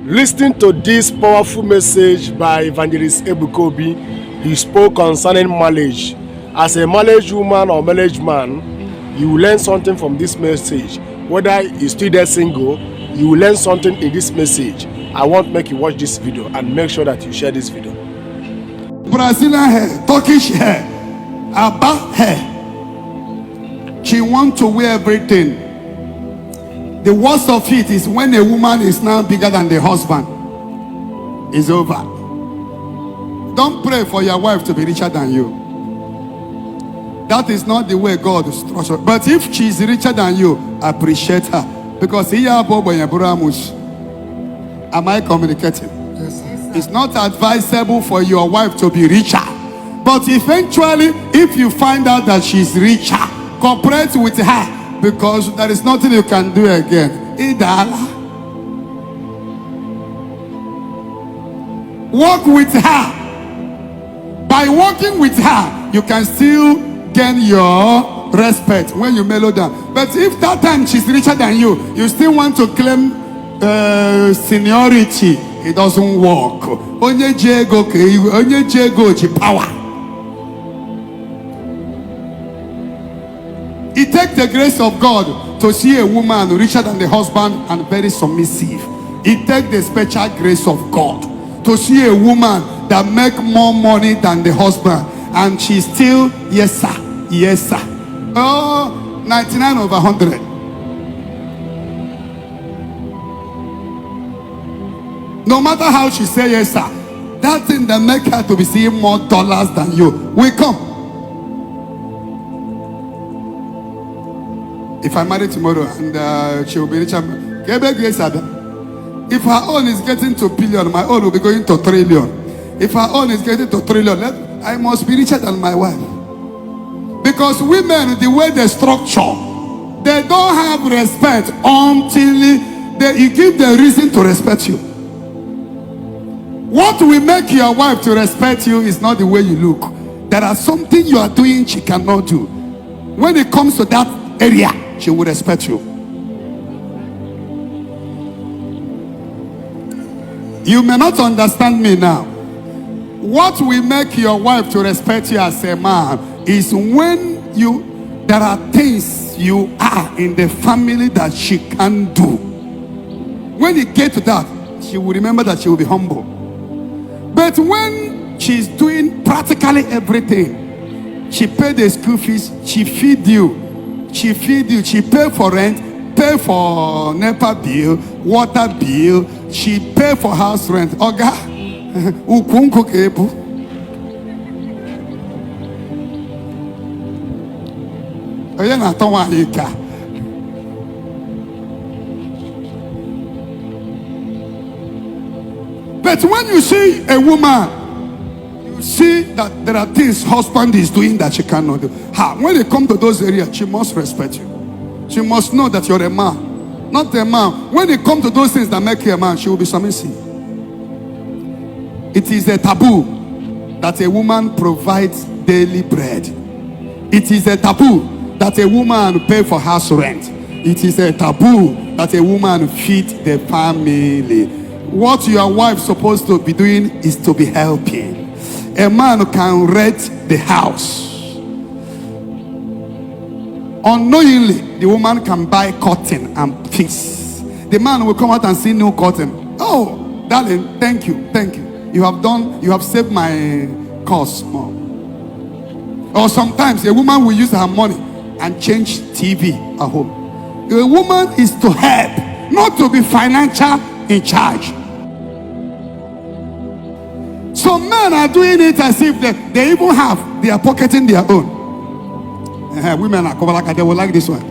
Listen to this powerful message by Evangelist Ebuka Obi. He spoke concerning marriage. As a marriage woman or marriage man, you will learn something from this message. Whether you're still there single, you will learn something in this message. I want to make you watch this video and make sure that you share this video. Brazilian hair, Turkish hair, Abba hair. She wants to wear everything. The worst of it is when a woman is now bigger than the husband. It's over. Don't pray for your wife to be richer than you. That is not the way God is structured. But if she's richer than you, appreciate her. Because am I communicating? Yes, sir. It's not advisable for your wife to be richer. But eventually, if you find out that she's richer, cooperate with her. Because there is nothing you can do again. Walk with her. By walking with her, you can still gain your respect when you mellow down. But if that time she's richer than you, you still want to claim seniority, it doesn't work. Onye jego power. It takes the grace of God to see a woman richer than the husband and very submissive. It takes the special grace of God to see a woman that make more money than the husband and she's still yes sir, yes sir. Oh, 99 over 100. No matter how she say yes sir, that thing that make her to be seeing more dollars than you will come. If I marry tomorrow and she will be richer, if her own is getting to billion, my own will be going to trillion. If her own is getting to trillion, I must be richer than my wife. Because women, the way they structure, they don't have respect until you give them reason to respect you. What will make your wife to respect you is not the way you look. There are something you are doing she cannot do. When it comes to that area, she will respect you. You may not understand me now. What will make your wife to respect you as a man is when there are things you are in the family that she can do. When you get to that, she will remember that she will be humble. But when she's doing practically everything, she paid the school fees, she feed you, she pay for rent, pay for NEPA bill, water bill, she pay for house rent. Oga, ukunko kebu. Oye na towa ika. But when you see a woman, you see that there are things husband is doing that she cannot do. When it comes to those areas, she must respect you. She must know that you're a man, not a man. When it comes to those things that make you a man, she will be submissive. It is a taboo that a woman provides daily bread. It is a taboo that a woman pay for house rent. It is a taboo that a woman feed the family. What your wife is supposed to be doing is to be helping. A man can rent the house. Unknowingly, the woman can buy cotton and fix. The man will come out and see new cotton. Oh, darling, thank you. You have saved my cost more. Or sometimes a woman will use her money and change TV at home. A woman is to help, not to be financial in charge. Some men are doing it as if they even they are pocketing their own. Women are covered, they will like this one.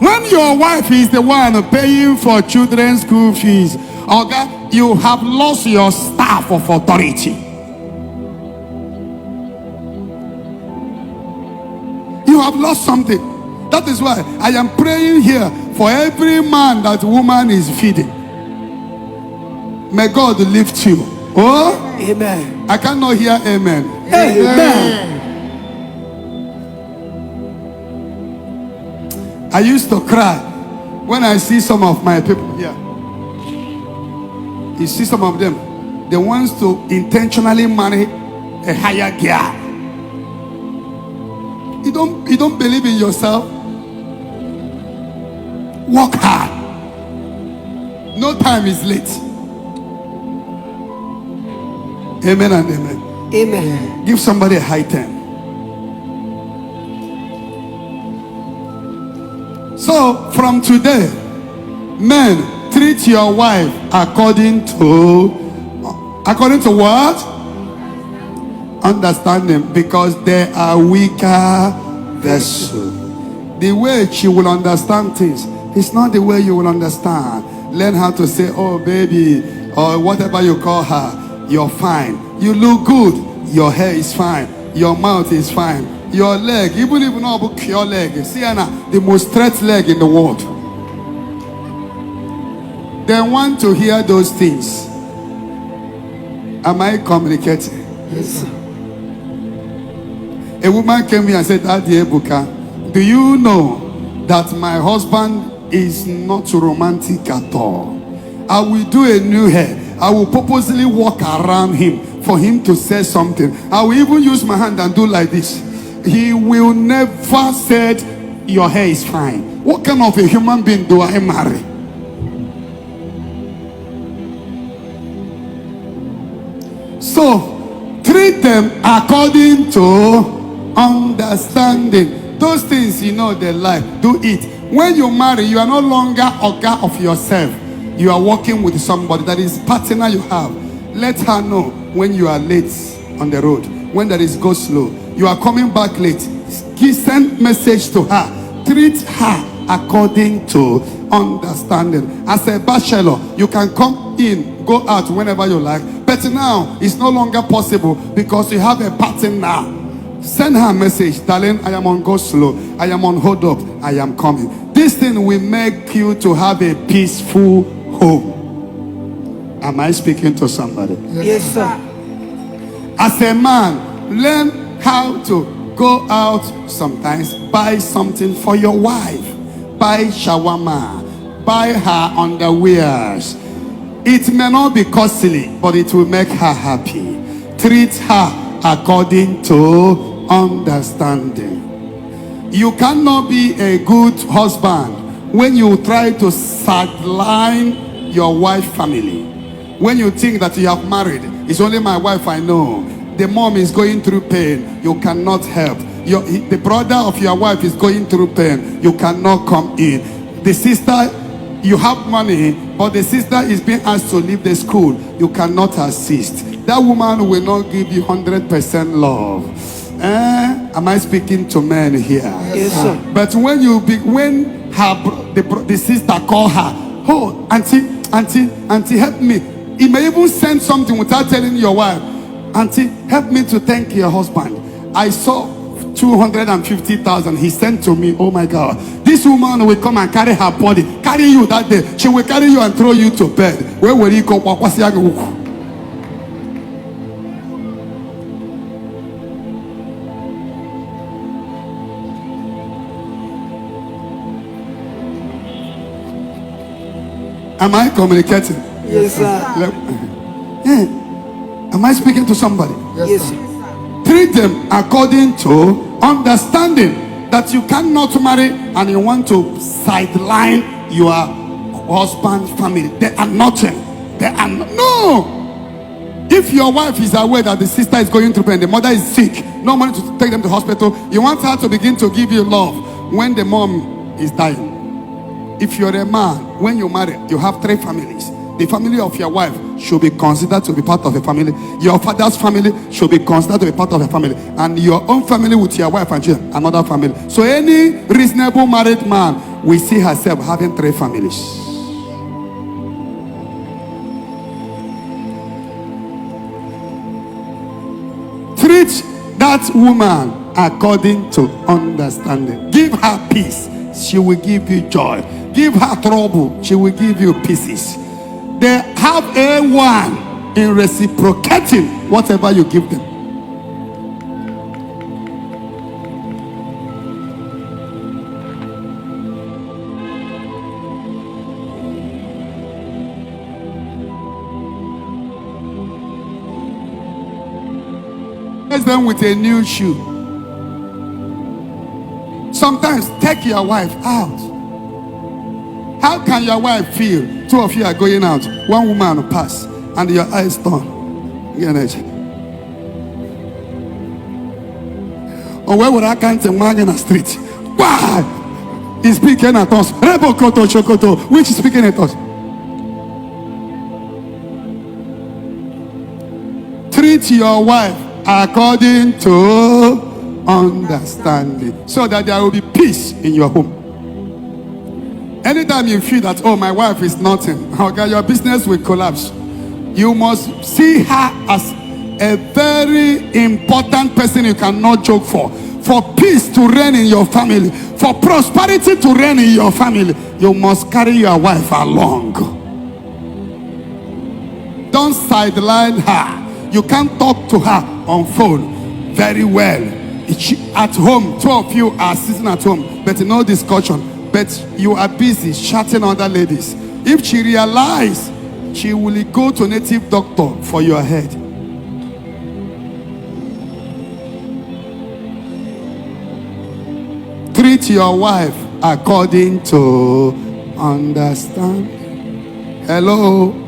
When your wife is the one paying for children's school fees, okay, you have lost your staff of authority. You have lost something. That is why I am praying here for every man that woman is feeding. May God lift you. Oh, Amen. I cannot hear amen. Amen. I used to cry When I see some of my people here, you see some of them, they want to intentionally marry a higher girl. You don't believe in yourself? Work hard. No time is late. Amen and amen. Amen. Give somebody a high 10. So from today, men, treat your wife according to what? Understanding, because they are weaker vessels. The way she will understand things is not the way you will understand. Learn how to say, oh baby, or whatever you call her. You're fine. You look good. Your hair is fine. Your mouth is fine. Your leg, even if you know about your leg, see Anna, the most straight leg in the world. They want to hear those things. Am I communicating? Yes, sir. A woman came here and said, Daddy Ebuka, do you know that my husband is not romantic at all? I will do a new hair. I will purposely walk around him for him to say something. I will even use my hand and do like this. He will never say, your hair is fine. What kind of a human being do I marry? So, treat them according to understanding. Those things you know they like, do it. When you marry, you are no longer Oga of yourself. You are working with somebody that is partner you have. Let her know when you are late on the road, when there is go slow, you are coming back late. Send message to her. Treat her according to understanding. As a bachelor, you can come in, go out whenever you like. But now it's no longer possible because you have a partner. Send her a message, darling, I am on go slow, I am on hold up, I am coming. This thing will make you to have a peaceful home. Am I speaking to somebody? Yes, sir. As a man, learn how to go out sometimes, buy something for your wife. Buy shawarma, buy her underwears. It may not be costly, but it will make her happy. Treat her according to understanding. You cannot be a good husband when you try to sideline your wife family. When you think that you have married, it's only my wife I know. The mom is going through pain, you cannot help. The brother of your wife is going through pain, you cannot come in. The sister, you have money, but the sister is being asked to leave the school, you cannot assist. That woman will not give you 100% love. Am I speaking to men here? Yes, sir. But when the sister call her, oh, auntie, help me. He may even send something without telling your wife, auntie, help me to thank your husband. I saw 250,000 he sent to me. Oh my God. This woman will come and carry her body, carry you that day. She will carry you and throw you to bed. Where will you go? Am I communicating? Yes, sir. Am I speaking to somebody? Yes, sir. Treat them according to understanding, that you cannot marry and you want to sideline your husband's family. They are nothing. They are no. If your wife is aware that the sister is going through pain, the mother is sick, no money to take them to the hospital, you want her to begin to give you love when the mom is dying. If you're a man, when you marry, you have 3 families. The family of your wife should be considered to be part of a family. Your father's family should be considered to be part of a family. And your own family with your wife and children, another family. So any reasonable married man will see herself having 3 families. Treat that woman according to understanding. Give her peace, she will give you joy. Give her trouble, she will give you pieces. They have A1 in reciprocating whatever you give them. Surprise them with a new shoe. Sometimes take your wife out. How can your wife feel? Two of you are going out. One woman pass and your eyes turn. Or where would I count a man in the street? Why? He's speaking at us. Rebokoto Chokoto. Which is speaking at us? Treat your wife according to understanding, so that there will be peace in your home. Anytime you feel that, oh, my wife is nothing, okay, your business will collapse. You must see her as a very important person you cannot joke for. For peace to reign in your family, for prosperity to reign in your family, you must carry your wife along. Don't sideline her. You can't talk to her on phone very well. At home, two of you are sitting at home, but no discussion. But you are busy chatting other ladies. If she realizes, she will go to a native doctor for your head. Treat your wife according to understand. Hello.